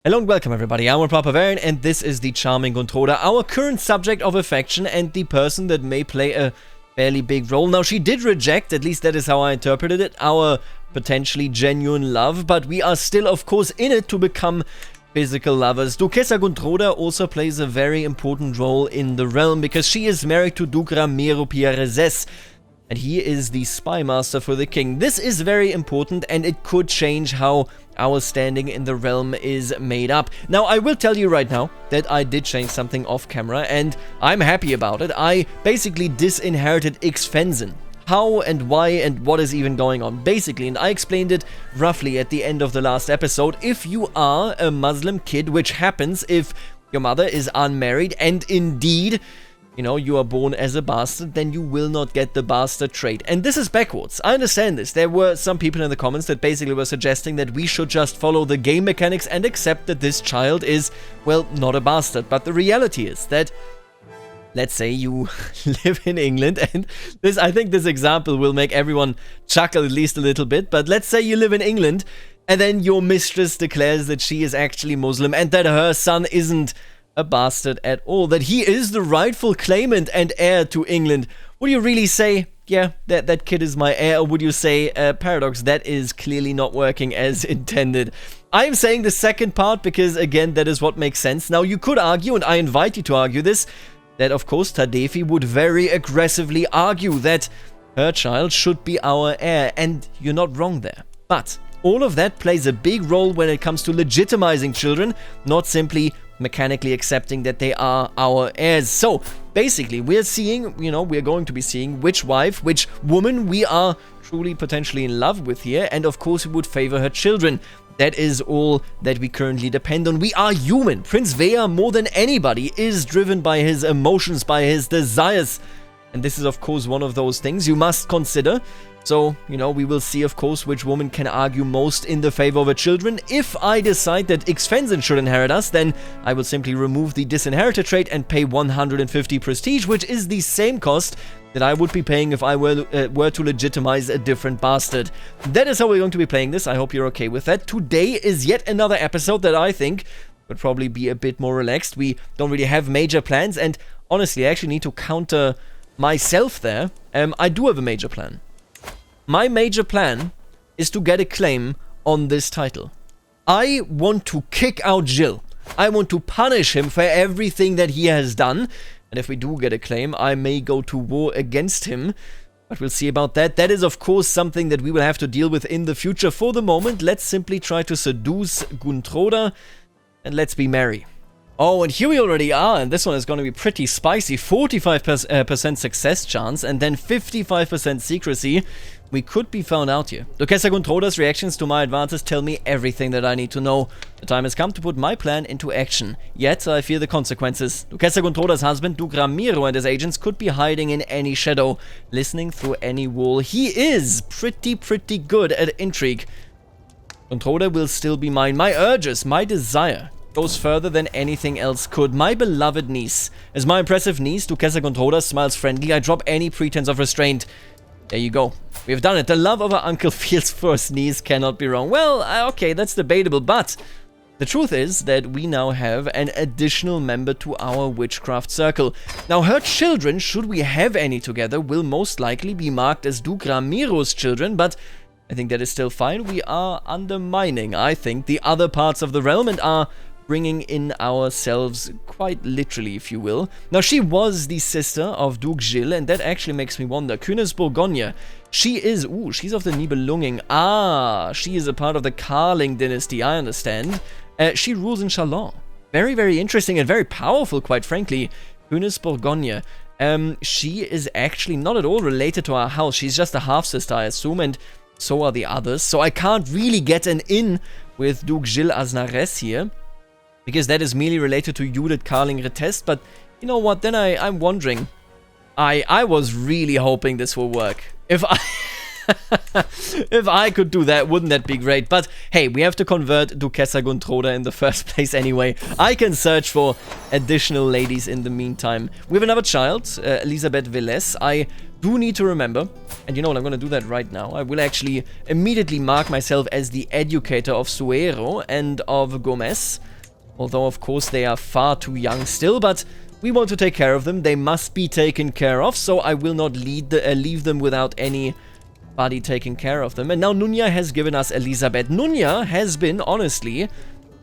Hello and welcome everybody, I'm Bavarian and this is the charming contorta, our current subject of affection and the person that may play a fairly big role. Now she did reject, at least that is how I interpreted it, our potentially genuine love, but we are still of course in it to become physical lovers. Duquesa Contorta also plays a very important role in the realm because she is married to Duke Ramiro Pierrezes. And he is the spy master for the king. This is very important and it could change how our standing in the realm is made up. Now, I will tell you right now that I did change something off camera and I'm happy about it. I basically disinherited Xfenzen. How and why and what is even going on, basically, and I explained it roughly at the end of the last episode. If you are a Muslim kid, which happens if your mother is unmarried and indeed you are born as a bastard, then you will not get the bastard trait. And this is backwards. I understand this. There were some people in the comments that basically were suggesting that we should just follow the game mechanics and accept that this child is, well, not a bastard. But the reality is that, let's say you live in England, and I think this example will make everyone chuckle at least a little bit, but let's say you live in England, and then your mistress declares that she is actually Muslim and that her son isn't a bastard at all, that he is the rightful claimant and heir to England. Would you really say, yeah, that kid is my heir, or would you say, Paradox, that is clearly not working as intended? I'm saying the second part because, again, that is what makes sense. Now, you could argue, and I invite you to argue this, that, of course, Tadefi would very aggressively argue that her child should be our heir, and you're not wrong there. But all of that plays a big role when it comes to legitimizing children, not simply mechanically accepting that they are our heirs. So basically we're seeing, we're going to be seeing which wife, which woman we are truly potentially in love with here, and of course we would favor her children. That is all that we currently depend on. We are human. Prince Vea, more than anybody, is driven by his emotions, by his desires. And this is of course one of those things you must consider. So, we will see, of course, which woman can argue most in the favor of her children. If I decide that Xfenzen should inherit us, then I will simply remove the disinherited trait and pay 150 prestige, which is the same cost that I would be paying if I were to legitimize a different bastard. That is how we're going to be playing this. I hope you're okay with that. Today is yet another episode that I think would probably be a bit more relaxed. We don't really have major plans, and honestly, I actually need to counter myself there. I do have a major plan. My major plan is to get a claim on this title. I want to kick out Jill. I want to punish him for everything that he has done. And if we do get a claim, I may go to war against him. But we'll see about that. That is, of course, something that we will have to deal with in the future. For the moment, let's simply try to seduce Guntroda and let's be merry. Oh, and here we already are, and this one is going to be pretty spicy. 45% success chance, and then 55% secrecy. We could be found out here. Duquesa Contorta's reactions to my advances tell me everything that I need to know. The time has come to put my plan into action. Yet, I fear the consequences. Duquesa Contorta's husband, Duke Ramiro, and his agents could be hiding in any shadow, listening through any wall. He is pretty good at intrigue. Contorta will still be mine. My urges, my desire goes further than anything else could. My beloved niece. As my impressive niece, Duquesa Contorta, smiles friendly, I drop any pretense of restraint. There you go. We have done it. The love of our Uncle Field's first niece cannot be wrong. Well, okay, that's debatable, but the truth is that we now have an additional member to our witchcraft circle. Now, her children, should we have any together, will most likely be marked as Duke Ramiro's children, but I think that is still fine. We are undermining, I think, the other parts of the realm and are bringing in ourselves quite literally, if you will. Now, she was the sister of Duke Gilles, and that actually makes me wonder. Kühnes Bourgogne. She's of the Nibelungen. Ah, she is a part of the Carling dynasty, I understand. She rules in Chalon. Very interesting and very powerful, quite frankly. Kühnes Bourgogne. She is actually not at all related to our house. She's just a half-sister, I assume, and so are the others. So I can't really get an in with Duke Gilles aznaress here, because that is merely related to Judith Carling Retest. But you know what, then I'm wondering, I was really hoping this will work. If I could do that, wouldn't that be great? But hey, we have to convert Duquesa Contorta in the first place anyway. I can search for additional ladies in the meantime. We have another child, Elisabeth Velez. I do need to remember, and you know what, I'm going to do that right now. I will actually immediately mark myself as the educator of Suero and of Gomez. Although, of course, they are far too young still, but we want to take care of them. They must be taken care of, so I will not leave them without anybody taking care of them. And now Nunya has given us Elizabeth. Nunya has been, honestly,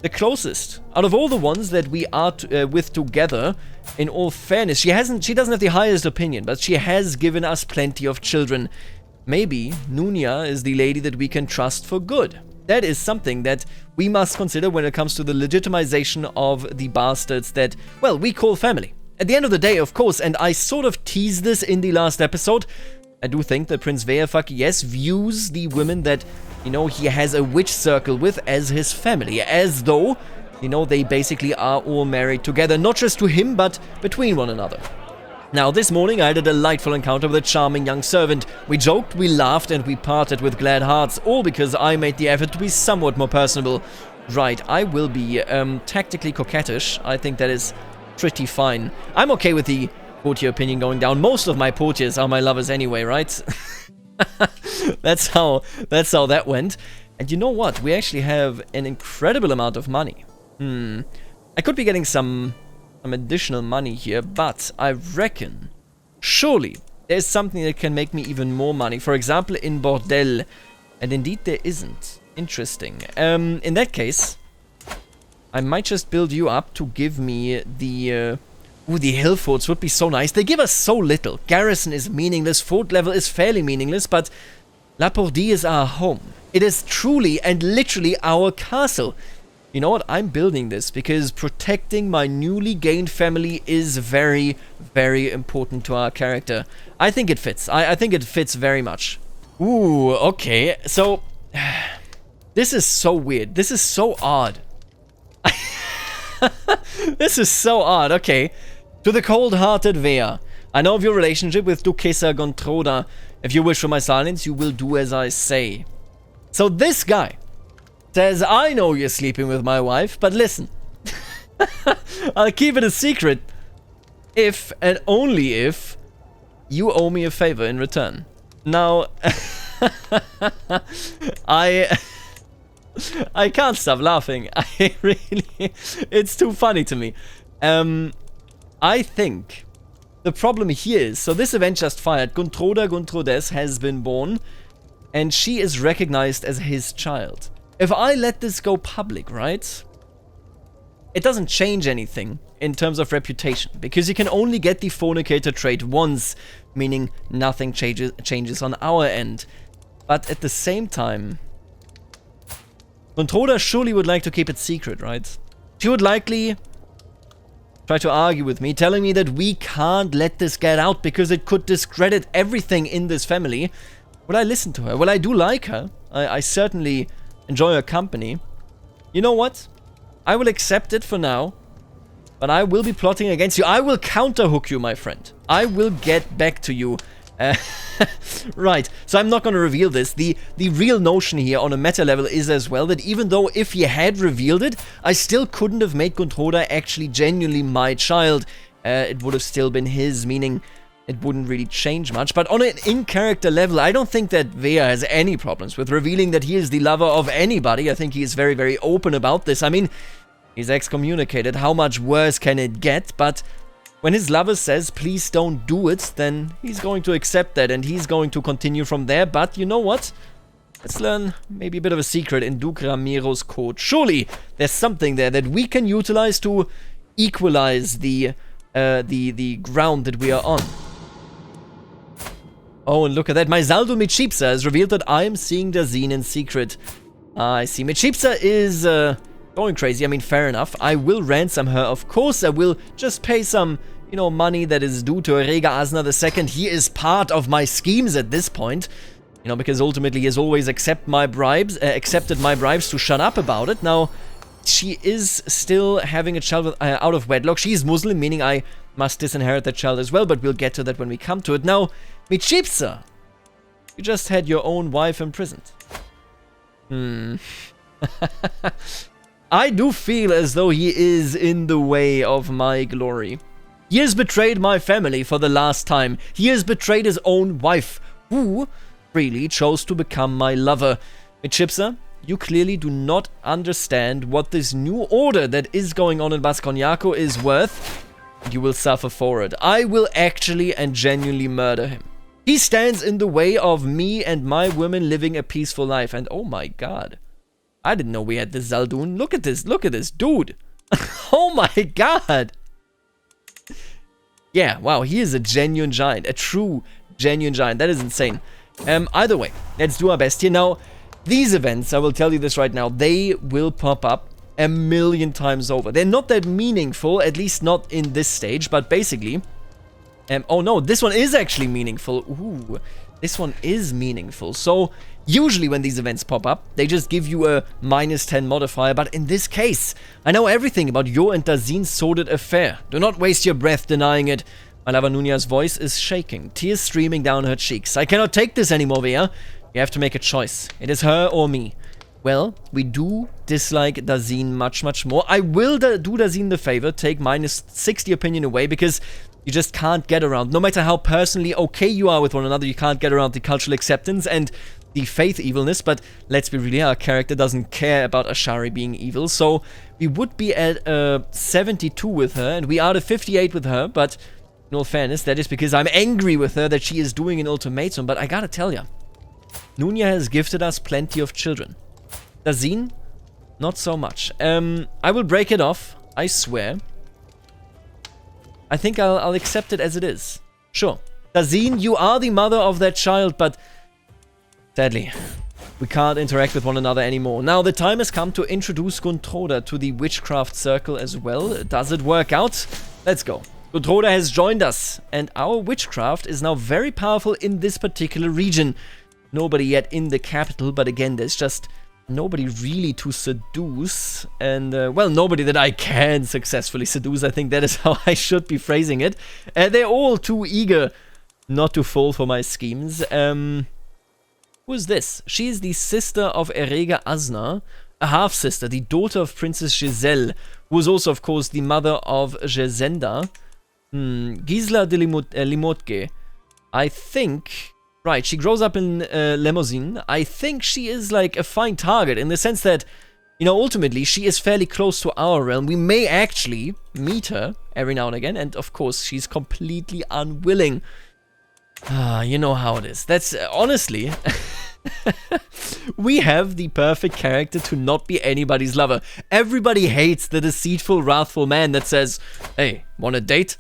the closest out of all the ones that we are with together. In all fairness, she doesn't have the highest opinion, but she has given us plenty of children. Maybe Nunya is the lady that we can trust for good. That is something that we must consider when it comes to the legitimization of the bastards that, well, we call family. At the end of the day, of course, and I sort of teased this in the last episode, I do think that Prince Veafak, yes, views the women that, you know, he has a witch circle with as his family, as though, you know, they basically are all married together, not just to him, but between one another. Now, this morning I had a delightful encounter with a charming young servant. We joked, we laughed, and we parted with glad hearts, all because I made the effort to be somewhat more personable. Right, I will be tactically coquettish. I think that is pretty fine. I'm okay with the courtier opinion going down. Most of my courtiers are my lovers anyway, right? That's how that went. And you know what? We actually have an incredible amount of money. I could be getting some additional money here, but I reckon surely there's something that can make me even more money. For example, in Bordel. And indeed there isn't. Interesting. In that case, I might just build you up to give me the... the hill forts would be so nice. They give us so little. Garrison is meaningless, fort level is fairly meaningless, but La Pordie is our home. It is truly and literally our castle. You know what? I'm building this because protecting my newly gained family is very, very important to our character. I think it fits. I think it fits very much. Ooh, okay. So, this is so weird. This is so odd. This is so odd. Okay. To the cold-hearted Vea. I know of your relationship with Duquesa Gontroda. If you wish for my silence, you will do as I say. So this guy says, I know you're sleeping with my wife, but listen. I'll keep it a secret if and only if you owe me a favor in return. Now, I can't stop laughing. I really... It's too funny to me. I think the problem here is... So this event just fired. Gontroda Gontrodes has been born, and she is recognized as his child. If I let this go public, right? It doesn't change anything in terms of reputation, because you can only get the fornicator trait once, meaning nothing changes on our end. But at the same time, Gontroda surely would like to keep it secret, right? She would likely try to argue with me, telling me that we can't let this get out because it could discredit everything in this family. Would I listen to her? Well, I do like her. I certainly enjoy her company. You know what? I will accept it for now, but I will be plotting against you. I will counterhook you, my friend. I will get back to you. Right, so I'm not going to reveal this. The real notion here on a meta level is as well that even though if he had revealed it, I still couldn't have made Gontroda actually genuinely my child. It would have still been his, meaning it wouldn't really change much. But on an in-character level, I don't think that Vea has any problems with revealing that he is the lover of anybody. I think he is very, very open about this. I mean, he's excommunicated. How much worse can it get? But when his lover says, please don't do it, then he's going to accept that and he's going to continue from there. But you know what? Let's learn maybe a bit of a secret in Duke Ramiro's code. Surely there's something there that we can utilize to equalize the ground that we are on. Oh, and look at that. My Zaldo Machipsa has revealed that I am seeing Dazine in secret. I see. Machipsa is going crazy. I mean, fair enough. I will ransom her. Of course, I will just pay some, you know, money that is due to Rega Asna II. He is part of my schemes at this point. You know, because ultimately he has always accepted my bribes to shut up about it. Now, she is still having a child with, out of wedlock. She is Muslim, meaning I must disinherit that child as well, but we'll get to that when we come to it. Now, Machipsa, you just had your own wife imprisoned. I do feel as though he is in the way of my glory. He has betrayed my family for the last time. He has betrayed his own wife, who freely chose to become my lover. Machipsa, You clearly do not understand what this new order that is going on in Basconiaco is worth. You will suffer for it. I will actually and genuinely murder him. He stands in the way of me and my women living a peaceful life. And oh my god. I didn't know we had this Zaldun. Look at this dude. Oh my god. Yeah, wow, he is a genuine giant. A true genuine giant. That is insane. Either way, let's do our best here. Now, these events, I will tell you this right now, they will pop up a million times over. They're not that meaningful, at least not in this stage, but basically... oh no, this one is actually meaningful. Ooh, this one is meaningful. So, usually when these events pop up, they just give you a -10 modifier, but in this case, I know everything about your and Dazin's sordid affair. Do not waste your breath denying it. Malava Nunya's voice is shaking, tears streaming down her cheeks. I cannot take this anymore, Vea. You have to make a choice. It is her or me. Well, we do dislike Dazin much, much more. I will do Dazin the favor, take -60 opinion away, because you just can't get around. No matter how personally okay you are with one another, you can't get around the cultural acceptance and the faith evilness. But let's be real, our character doesn't care about Ashari being evil. So we would be at 72 with her, and we are at 58 with her. But in all fairness, that is because I'm angry with her that she is doing an ultimatum. But I gotta tell ya, Nunya has gifted us plenty of children. Dazin, not so much. I will break it off, I swear. I think I'll accept it as it is. Sure. Dazin, you are the mother of that child, but sadly, we can't interact with one another anymore. Now, the time has come to introduce Guntroda to the Witchcraft circle as well. Does it work out? Let's go. Guntroda has joined us, and our Witchcraft is now very powerful in this particular region. Nobody yet in the capital, but again, there's just nobody really to seduce, and, well, nobody that I can successfully seduce. I think that is how I should be phrasing it. They're all too eager not to fall for my schemes. Who is this? She is the sister of Erega Aznar, a half-sister, the daughter of Princess Giselle, who is also, of course, the mother of Gesenda. Gisela de Limotke. I think... Right, she grows up in Lemosine. I think she is like a fine target in the sense that, you know, ultimately she is fairly close to our realm. We may actually meet her every now and again, and of course she's completely unwilling. You know how it is. That's honestly, we have the perfect character to not be anybody's lover. Everybody hates the deceitful, wrathful man that says, "Hey, want a date?"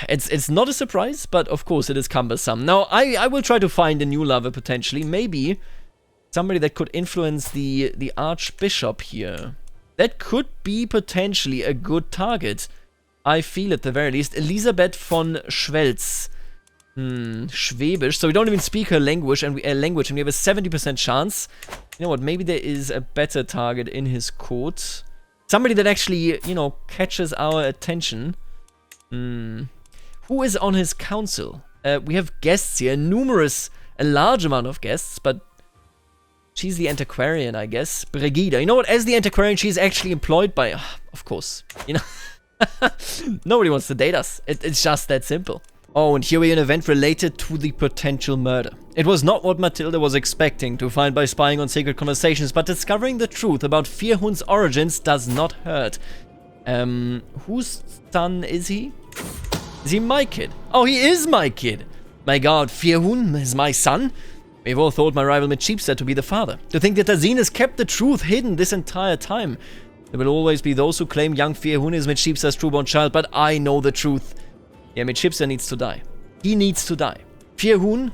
It's not a surprise, but of course it is cumbersome. Now, I will try to find a new lover, potentially. Maybe somebody that could influence the Archbishop here. That could be potentially a good target. I feel at the very least. Elisabeth von Schwelz. Schwäbisch. So we don't even speak her language, and we have a 70% chance. You know what? Maybe there is a better target in his court. Somebody that actually, you know, catches our attention. Who is on his council? We have guests here, a large amount of guests, but she's the antiquarian, I guess. Brigida. You know what? As the antiquarian, she's actually employed by... of course. You know? Nobody wants to date us. It's just that simple. Oh, and here we have an event related to the potential murder. It was not what Matilda was expecting to find by spying on secret conversations, but discovering the truth about Firhund's origins does not hurt. Whose son is he? Is he my kid? Oh, he is my kid! My god, Firhund is my son? We've all thought my rival Machipsa to be the father. To think that Dazin has kept the truth hidden this entire time. There will always be those who claim young Firhund is Machipsa's trueborn child, but I know the truth. Yeah, Machipsa needs to die. He needs to die. Firhund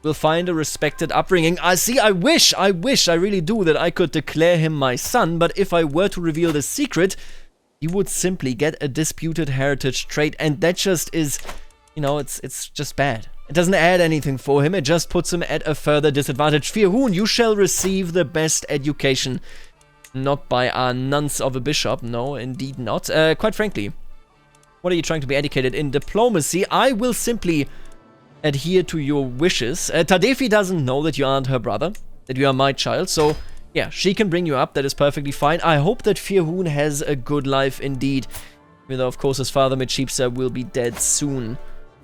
will find a respected upbringing. I wish, I really do, that I could declare him my son, but if I were to reveal the secret, he would simply get a disputed heritage trait, and that just is, you know, it's just bad. It doesn't add anything for him, it just puts him at a further disadvantage. Firhund, you shall receive the best education. Not by our nuns of a bishop, no, indeed not. Quite frankly, what are you trying to be educated in? Diplomacy? I will simply adhere to your wishes. Tadefi doesn't know that you aren't her brother, that you are my child, so... yeah, she can bring you up, that is perfectly fine. I hope that Firhund has a good life indeed. Even though, of course, his father Machipsa will be dead soon.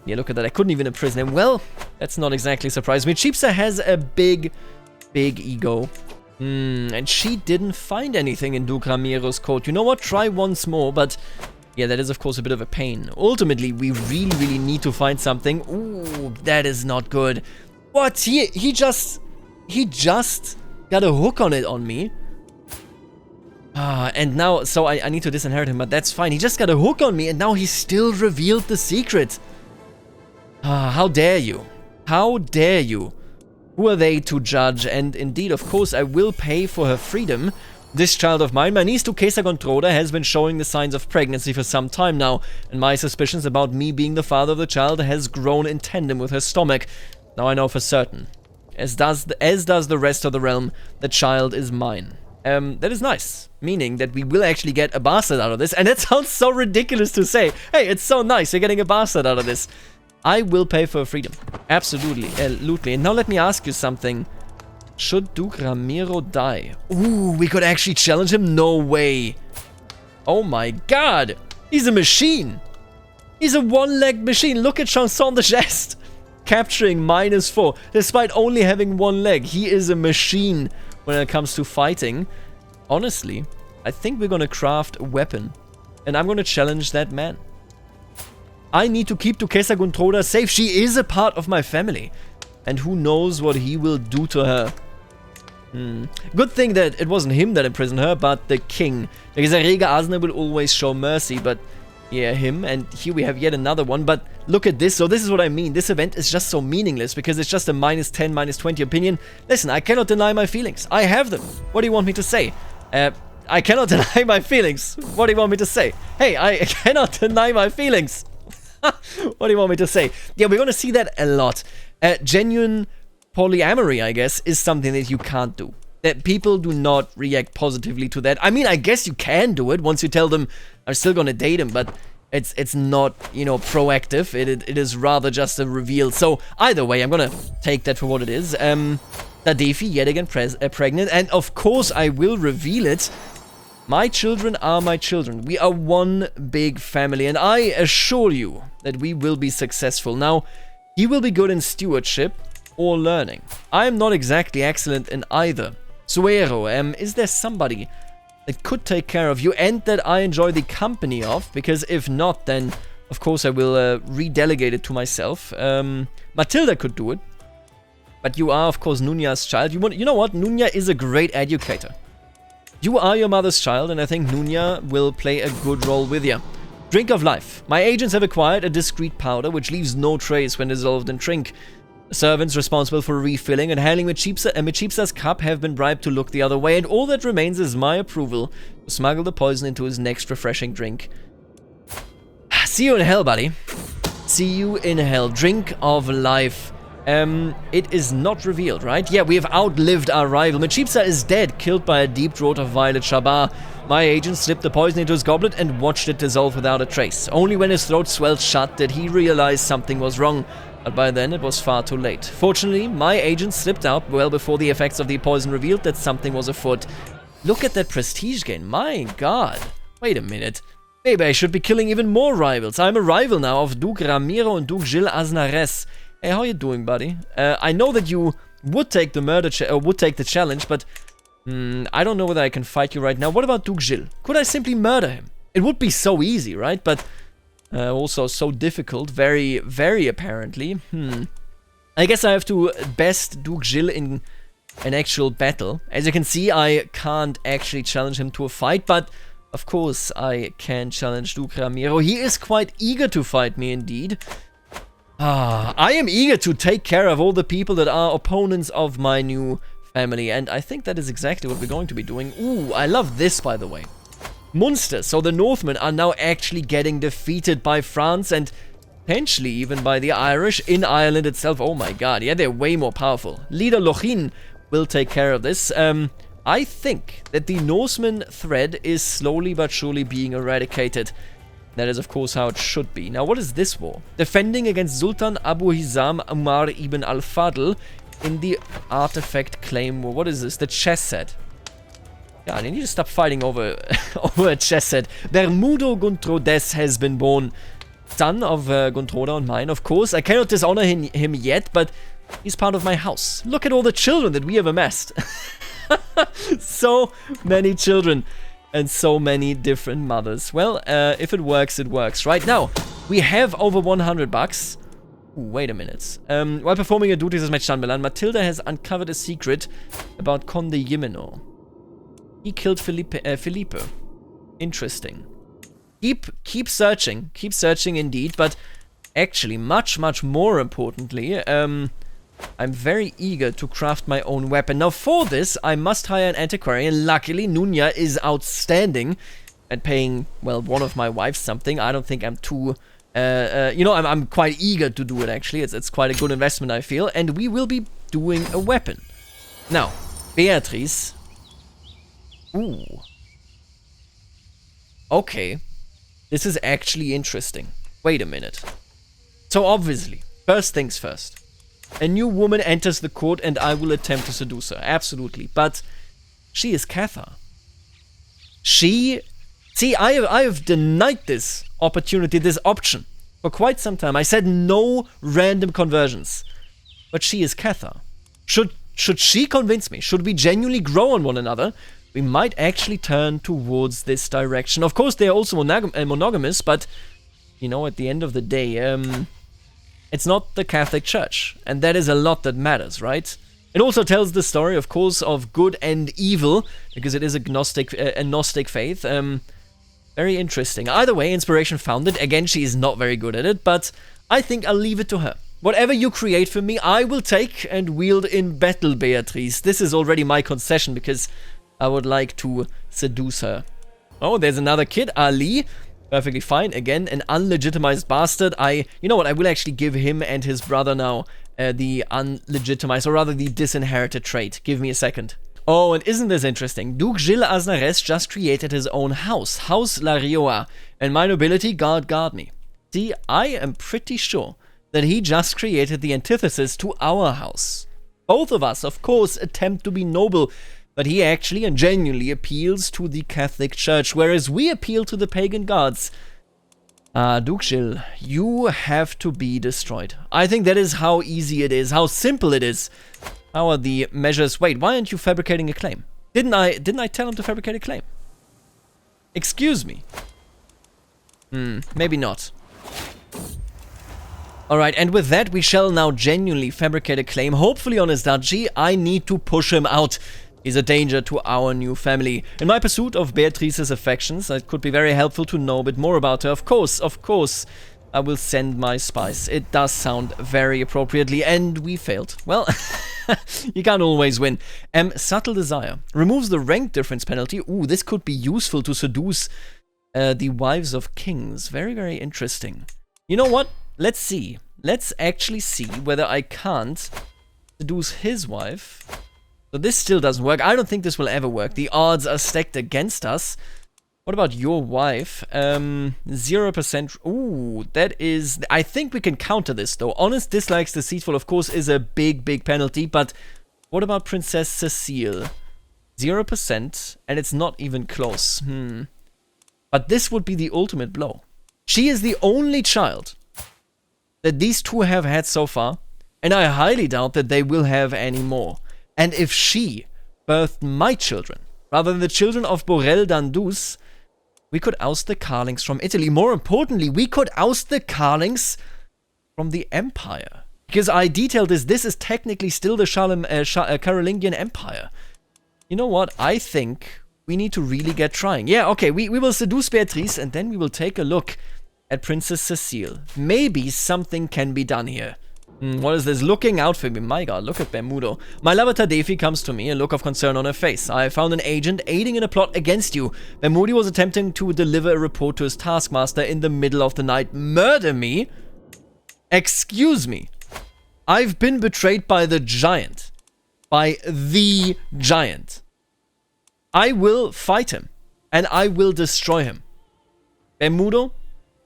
Yeah, look at that, I couldn't even imprison him. Well, that's not exactly surprising. Machipsa has a big ego. And she didn't find anything in Duke Ramiro's court. You know what? Try once more, but yeah, that is of course a bit of a pain. Ultimately, we really need to find something. Ooh, that is not good. What? He just got a hook on it on me. And now, so I need to disinherit him, but that's fine. He just got a hook on me, and now he still revealed the secret. How dare you? How dare you? Who are they to judge? And indeed, of course, I will pay for her freedom. This child of mine, my niece Duquesa Controda, has been showing the signs of pregnancy for some time now, and my suspicions about me being the father of the child has grown in tandem with her stomach. Now I know for certain. As does the rest of the realm, the child is mine. That is nice. Meaning that we will actually get a bastard out of this. And that sounds so ridiculous to say. Hey, it's so nice. You're getting a bastard out of this. I will pay for freedom. Absolutely. Absolutely. And now let me ask you something. Should Duke Ramiro die? Ooh, we could actually challenge him? No way. Oh my god. He's a machine. He's a one-legged machine. Look at Chanson de Geste. Capturing -4. Despite only having one leg. He is a machine when it comes to fighting. Honestly, I think we're gonna craft a weapon. And I'm gonna challenge that man. I need to keep Duquesa Controda safe. She is a part of my family. And who knows what he will do to her. Good thing that it wasn't him that imprisoned her, but the king. Because a Rega Asner will always show mercy, but yeah, him. And here we have yet another one. But look at this. So this is what I mean. This event is just so meaningless because it's just a -10, -20 opinion. Listen, I cannot deny my feelings. I have them. What do you want me to say? I cannot deny my feelings. What do you want me to say? Hey, I cannot deny my feelings. What do you want me to say? Yeah, we're going to see that a lot. Genuine polyamory, I guess, is something that you can't do. That people do not react positively to that. I mean, I guess you can do it once you tell them, I'm still going to date him, but it's not, you know, proactive. It is rather just a reveal. So, either way, I'm going to take that for what it is. Dadefi, yet again pregnant, and of course I will reveal it. My children are my children. We are one big family, and I assure you that we will be successful. Now, he will be good in stewardship or learning. I am not exactly excellent in either. Suero, is there somebody that could take care of you and that I enjoy the company of? Because if not, then of course I will redelegate it to myself. Matilda could do it. But you are, of course, Nunya's child. You know what? Nunya is a great educator. You are your mother's child, and I think Nunya will play a good role with you. Drink of life. My agents have acquired a discreet powder which leaves no trace when dissolved in drink. The servants responsible for refilling and handling Machipsa's cup have been bribed to look the other way, and all that remains is my approval to smuggle the poison into his next refreshing drink. See you in hell, buddy. See you in hell. Drink of life. It is not revealed, right? Yeah, we have outlived our rival. Machipsa is dead, killed by a deep draught of violet shabar. My agent slipped the poison into his goblet and watched it dissolve without a trace. Only when his throat swelled shut did he realize something was wrong. But by then it was far too late. Fortunately, my agent slipped out well before the effects of the poison revealed that something was afoot. Look at that prestige gain. My god. Wait a minute. Maybe I should be killing even more rivals. I'm a rival now of Duke Ramiro and Duke Gilles Aznaress. Hey, how you doing, buddy? I know that you would take the challenge, but I don't know whether I can fight you right now. What about Duke Gilles? Could I simply murder him? It would be so easy, right? But also so difficult, very, very apparently. I guess I have to best Duke Gilles in an actual battle. As you can see, I can't actually challenge him to a fight, but of course I can challenge Duke Ramiro. He is quite eager to fight me, indeed. I am eager to take care of all the people that are opponents of my new family, and I think that is exactly what we're going to be doing. Ooh, I love this, by the way. Munster, so the Northmen are now actually getting defeated by France and potentially even by the Irish in Ireland itself. Oh my god, yeah, they're way more powerful. Leader Lochin will take care of this. I think that the Norseman thread is slowly but surely being eradicated. That is, of course, how it should be. Now, what is this war? Defending against Sultan Abu Hizam Umar ibn al-Fadl in the artifact claim war. What is this? The chess set. Yeah, I need to stop fighting over, over a chess set. Bermudo Guntrodes has been born. Son of Guntroda and mine, of course. I cannot dishonor him yet, but he's part of my house. Look at all the children that we have amassed. So many children and so many different mothers. Well, if it works, it works. Right now, we have over 100 bucks. Ooh, wait a minute. While performing a duty as Match Chambellan, Matilda has uncovered a secret about Conde Jimeno. He killed Felipe. Interesting. Keep searching indeed, but actually, much more importantly, I'm very eager to craft my own weapon. Now, for this, I must hire an antiquarian. Luckily, Nunya is outstanding at paying, well, one of my wives something. I don't think I'm too... you know, I'm quite eager to do it, actually. It's quite a good investment, I feel. And we will be doing a weapon. Now, Beatrice. Ooh. Okay. This is actually interesting. Wait a minute. So, obviously, first things first. A new woman enters the court and I will attempt to seduce her. Absolutely. But she is Cathar. See, I have denied this opportunity, this option, for quite some time. I said no random conversions. But she is Cathar. Should she convince me? Should we genuinely grow on one another? We might actually turn towards this direction. Of course, they are also monogamous, but, you know, at the end of the day, it's not the Catholic Church. And that is a lot that matters, right? It also tells the story, of course, of good and evil, because it is a Gnostic faith. Very interesting. Either way, inspiration found it. Again, she is not very good at it, but I think I'll leave it to her. Whatever you create for me, I will take and wield in battle, Beatrice. This is already my concession, because I would like to seduce her. Oh, there's another kid, Ali. Perfectly fine. Again, an unlegitimized bastard. You know what, I will actually give him and his brother now the unlegitimized, or rather the disinherited trait. Give me a second. Oh, and isn't this interesting? Duke Gilles Aznaress just created his own house, House La Rioja, and my nobility, guard me. See, I am pretty sure that he just created the antithesis to our house. Both of us, of course, attempt to be noble, but he actually and genuinely appeals to the Catholic Church, whereas we appeal to the pagan gods. Duke Gilles, you have to be destroyed. I think that is how easy it is, how simple it is. How are the measures? Wait, why aren't you fabricating a claim? Didn't I tell him to fabricate a claim? Excuse me. Maybe not. Alright, and with that, we shall now genuinely fabricate a claim, hopefully on his duchy. I need to push him out. He's a danger to our new family. In my pursuit of Beatrice's affections, it could be very helpful to know a bit more about her. Of course, I will send my spies. It does sound very appropriately, and we failed. Well, you can't always win. Subtle desire. Removes the rank difference penalty. Ooh, this could be useful to seduce the wives of kings. Very, very interesting. You know what? Let's see. Let's actually see whether I can't seduce his wife. So this still doesn't work. I don't think this will ever work. The odds are stacked against us. What about your wife? 0%. Ooh, that is... I think we can counter this, though. Honest, dislikes, deceitful, of course, is a big penalty. But what about Princess Cecile? 0%, and it's not even close. But this would be the ultimate blow. She is the only child that these two have had so far, and I highly doubt that they will have any more. And if she birthed my children, rather than the children of Borel d'Andus, we could oust the Carlings from Italy. More importantly, we could oust the Carlings from the Empire. Because I detailed this, this is technically still the Carolingian Empire. You know what? I think we need to really get trying. Yeah, okay, we will seduce Beatrice, and then we will take a look at Princess Cecile. Maybe something can be done here. What is this? Looking out for me. My god, look at Bermudo. My lover Tadefi comes to me, a look of concern on her face. I found an agent aiding in a plot against you. Bermudi was attempting to deliver a report to his taskmaster in the middle of the night. Murder me? Excuse me. I've been betrayed by the giant. By the giant. I will fight him. And I will destroy him. Bermudo,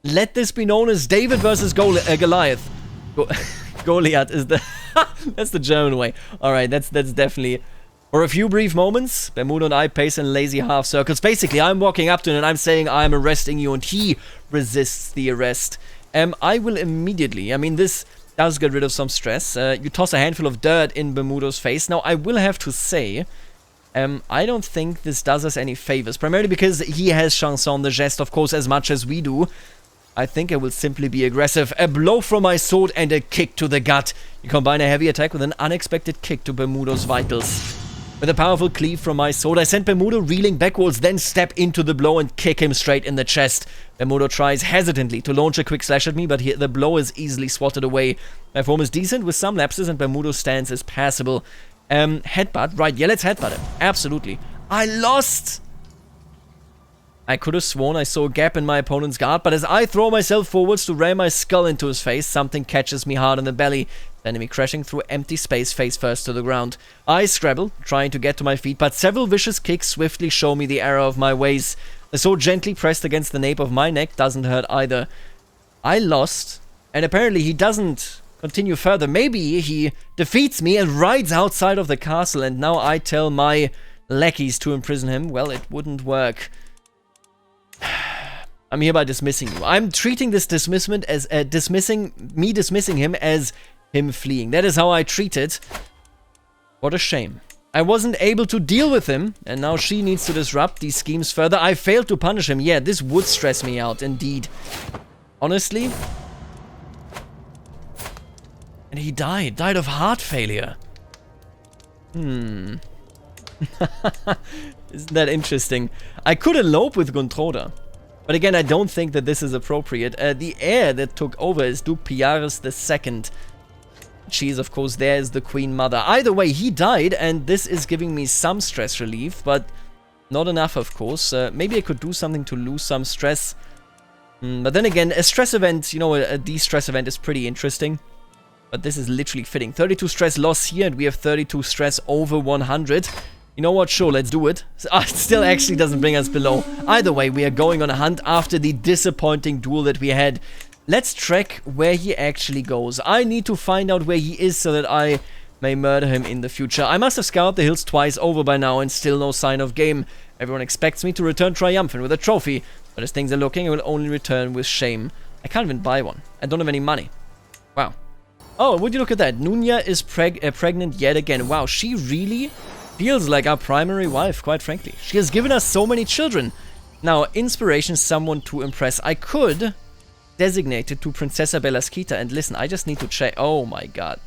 let this be known as David versus Goliath. Goliath is the... that's the German way. Alright, that's definitely... For a few brief moments, Bermudo and I pace in lazy half circles. Basically, I'm walking up to him and I'm saying I'm arresting you, and he resists the arrest. I will immediately... I mean, this does get rid of some stress. You toss a handful of dirt in Bermudo's face. Now, I will have to say I don't think this does us any favors, primarily because he has Chanson de Geste, of course, as much as we do. I think I will simply be aggressive. A blow from my sword and a kick to the gut. You combine a heavy attack with an unexpected kick to Bermudo's vitals. With a powerful cleave from my sword, I send Bermudo reeling backwards, then step into the blow and kick him straight in the chest. Bermudo tries hesitantly to launch a quick slash at me, but the blow is easily swatted away. My form is decent with some lapses, and Bermudo's stance is passable. Headbutt, right, yeah, let's headbutt him. Absolutely. I lost! I could have sworn I saw a gap in my opponent's guard, but as I throw myself forwards to ram my skull into his face, something catches me hard in the belly, sending me crashing through empty space face first to the ground. I scrabble, trying to get to my feet, but several vicious kicks swiftly show me the error of my ways. The sword gently pressed against the nape of my neck doesn't hurt either. I lost, and apparently he doesn't continue further. Maybe he defeats me and rides outside of the castle, and now I tell my lackeys to imprison him. Well, it wouldn't work. I'm hereby dismissing you. I'm treating this dismissment as dismissing him as him fleeing. That is how I treat it. What a shame. I wasn't able to deal with him, and now she needs to disrupt these schemes further. I failed to punish him. Yeah, this would stress me out, indeed. Honestly. And he died of heart failure. Isn't that interesting? I could elope with Contorta. But again, I don't think that this is appropriate. The heir that took over is Duke Piaris II. She is, of course, there as the Queen Mother. Either way, he died, and this is giving me some stress relief, but not enough, of course. Maybe I could do something to lose some stress. But then again, a stress event, you know, a de-stress event is pretty interesting. But this is literally fitting. 32 stress loss here, and we have 32 stress over 100. You know what? Sure, let's do it. It still actually doesn't bring us below. Either way, we are going on a hunt after the disappointing duel that we had. Let's track where he actually goes. I need to find out where he is so that I may murder him in the future. I must have scoured the hills twice over by now and still no sign of game. Everyone expects me to return triumphant with a trophy, but as things are looking, I will only return with shame. I can't even buy one. I don't have any money. Wow. Oh, would you look at that? Nunya is pregnant yet again. Wow, she really feels like our primary wife, quite frankly. She has given us so many children. Now, inspiration, someone to impress. I could designate it to Princessa Belasquita. And listen, I just need to check. Oh my god.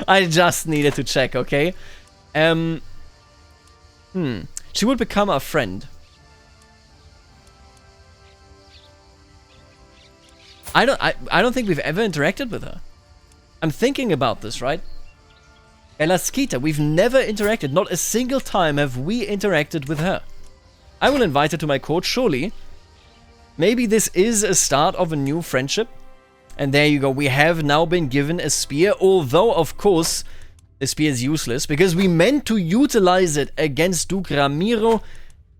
I just needed to check, okay? She would become our friend. I don't think we've ever interacted with her. I'm thinking about this, right? Belasquita, we've never interacted. Not a single time have we interacted with her. I will invite her to my court, surely. Maybe this is a start of a new friendship. And there you go. We have now been given a spear. Although, of course, the spear is useless. Because we meant to utilize it against Duke Ramiro.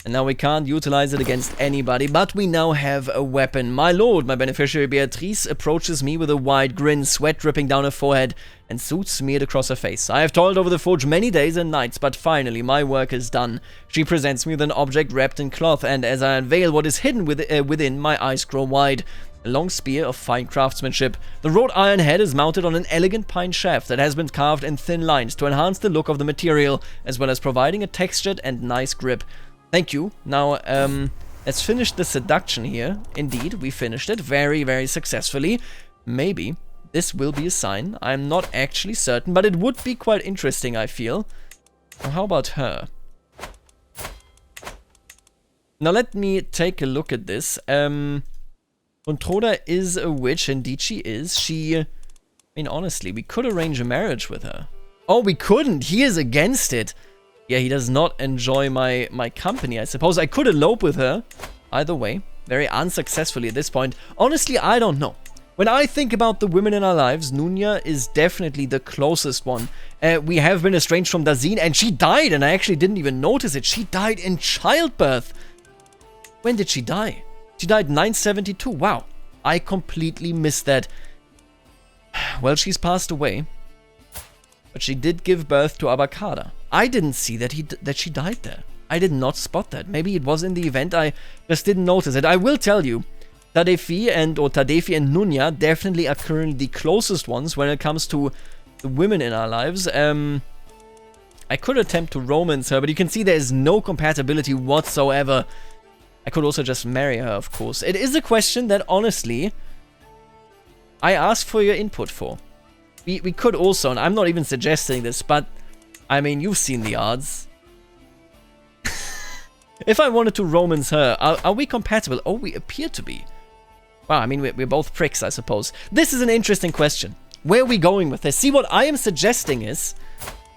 And now we can't utilize it against anybody, but we now have a weapon. My lord, my beneficiary Beatrice approaches me with a wide grin, sweat dripping down her forehead, and suit smeared across her face. I have toiled over the forge many days and nights, but finally my work is done. She presents me with an object wrapped in cloth, and as I unveil what is hidden within, my eyes grow wide. A long spear of fine craftsmanship. The wrought iron head is mounted on an elegant pine shaft that has been carved in thin lines to enhance the look of the material, as well as providing a textured and nice grip. Thank you. Now, let's finish the seduction here. Indeed, we finished it very, very successfully. Maybe this will be a sign. I'm not actually certain, but it would be quite interesting, I feel. Now, how about her? Now, let me take a look at this. Contorta is a witch. Indeed, she is. I mean, honestly, we could arrange a marriage with her. Oh, we couldn't. He is against it. Yeah, he does not enjoy my company, I suppose. I could elope with her. Either way, very unsuccessfully at this point. Honestly, I don't know. When I think about the women in our lives, Nunya is definitely the closest one. We have been estranged from Dazine, and she died, and I actually didn't even notice it. She died in childbirth. When did she die? She died 972. Wow. I completely missed that. Well, she's passed away. But she did give birth to Abakada. I didn't see that she died there. I did not spot that. Maybe it was in the event. I just didn't notice it. I will tell you, Tadefi and Nunya definitely are currently the closest ones when it comes to the women in our lives. I could attempt to romance her, but you can see there is no compatibility whatsoever. I could also just marry her, of course. It is a question that, honestly, I ask for your input for. We could also, and I'm not even suggesting this, but, I mean, you've seen the odds. If I wanted to romance her, are we compatible? Oh, we appear to be. Wow, I mean, we're both pricks, I suppose. This is an interesting question. Where are we going with this? See, what I am suggesting is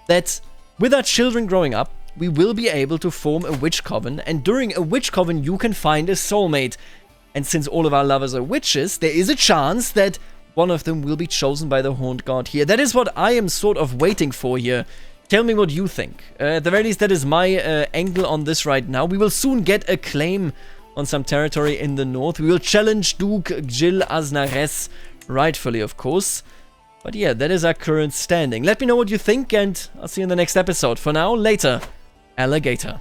that with our children growing up, we will be able to form a witch coven, and during a witch coven, you can find a soulmate. And since all of our lovers are witches, there is a chance that one of them will be chosen by the Horned God here. That is what I am sort of waiting for here. Tell me what you think. At the very least, that is my angle on this right now. We will soon get a claim on some territory in the north. We will challenge Duke Gil Aznaress, rightfully, of course. But yeah, that is our current standing. Let me know what you think, and I'll see you in the next episode. For now, later, alligator.